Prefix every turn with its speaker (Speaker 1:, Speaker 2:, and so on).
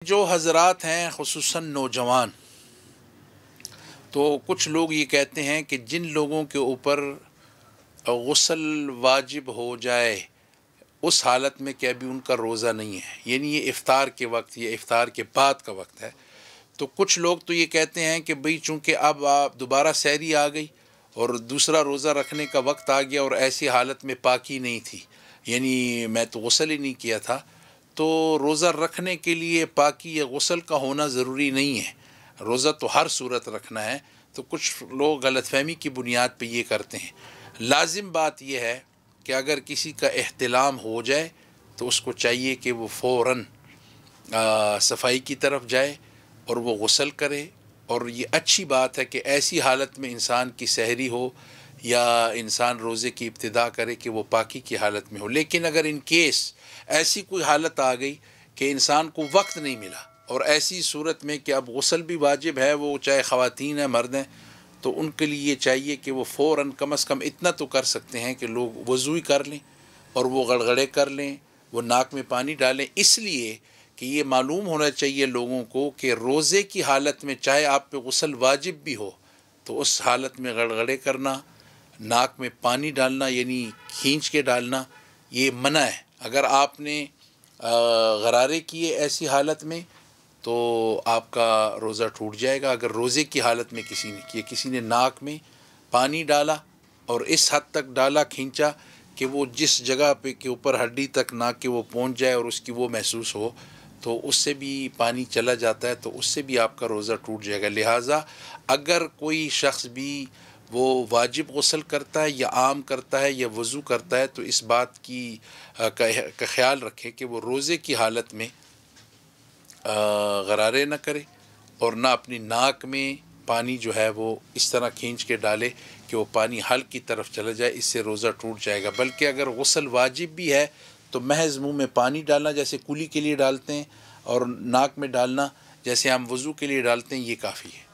Speaker 1: جو حضرات ہیں خصوصاً نوجوان، تو کچھ لوگ یہ کہتے ہیں کہ جن لوگوں کے اوپر غسل واجب ہو جائے اس حالت میں کہ ابھی ان کا روزہ نہیں ہے، یعنی یہ افطار کے وقت یا افطار کے بعد کا وقت ہے، تو کچھ لوگ تو یہ کہتے ہیں کہ بھئی چونکہ اب آپ دوبارہ سحری آ گئی اور دوسرا روزہ رکھنے کا وقت آ گیا اور ایسی حالت میں پاکی نہیں تھی، یعنی میں تو غسل ہی نہیں کیا تھا، تو روزہ رکھنے کے لیے پاکی یا غسل کا ہونا ضروری نہیں ہے، روزہ تو ہر صورت رکھنا ہے۔ تو کچھ لوگ غلط فہمی کی بنیاد پہ یہ کرتے ہیں۔ لازم بات یہ ہے کہ اگر کسی کا احتلام ہو جائے تو اس کو چاہیے کہ وہ فوراً صفائی کی طرف جائے اور وہ غسل کرے، اور یہ اچھی بات ہے کہ ایسی حالت میں انسان کی سحری ہو یا انسان روزے کی ابتدا کرے کہ وہ پاکی کی حالت میں ہو۔ لیکن اگر ان کیس ایسی کوئی حالت آ گئی کہ انسان کو وقت نہیں ملا اور ایسی صورت میں کہ اب غسل بھی واجب ہے، وہ چاہے خواتین ہیں مرد ہیں، تو ان کے لیے یہ چاہیے کہ وہ فوراً کم از کم اتنا تو کر سکتے ہیں کہ لوگ وضو ہی کر لیں اور وہ گڑگڑے کر لیں، وہ ناک میں پانی ڈالیں، اس لیے کہ یہ معلوم ہونا چاہیے لوگوں کو کہ روزے کی حالت میں چاہے آپ پہ غسل واجب بھی ہو تو اس حالت میں گڑگڑے کرنا، ناک میں پانی ڈالنا یعنی کھینچ کے ڈالنا، یہ منع ہے۔ اگر آپ نے غرارے کیے ایسی حالت میں تو آپ کا روزہ ٹوٹ جائے گا۔ اگر روزے کی حالت میں کسی نے کیا، کسی نے ناک میں پانی ڈالا اور اس حد تک ڈالا، کھینچا کہ وہ جس جگہ پہ کے اوپر ہڈی تک ناک کے وہ پہنچ جائے اور اس کی وہ محسوس ہو، تو اس سے بھی پانی چلا جاتا ہے، تو اس سے بھی آپ کا روزہ ٹوٹ جائے گا۔ لہٰذا اگر کوئی شخص بھی وہ واجب غسل کرتا ہے یا عام کرتا ہے یا وضو کرتا ہے تو اس بات کا خیال رکھے کہ وہ روزے کی حالت میں غرارے نہ کرے اور نہ اپنی ناک میں پانی جو ہے وہ اس طرح کھینچ کے ڈالے کہ وہ پانی حلق کی طرف چلا جائے، اس سے روزہ ٹوٹ جائے گا۔ بلکہ اگر غسل واجب بھی ہے تو محض منہ میں پانی ڈالنا جیسے کلی کے لیے ڈالتے ہیں اور ناک میں ڈالنا جیسے ہم وضو کے لیے ڈالتے ہیں، یہ کافی ہے۔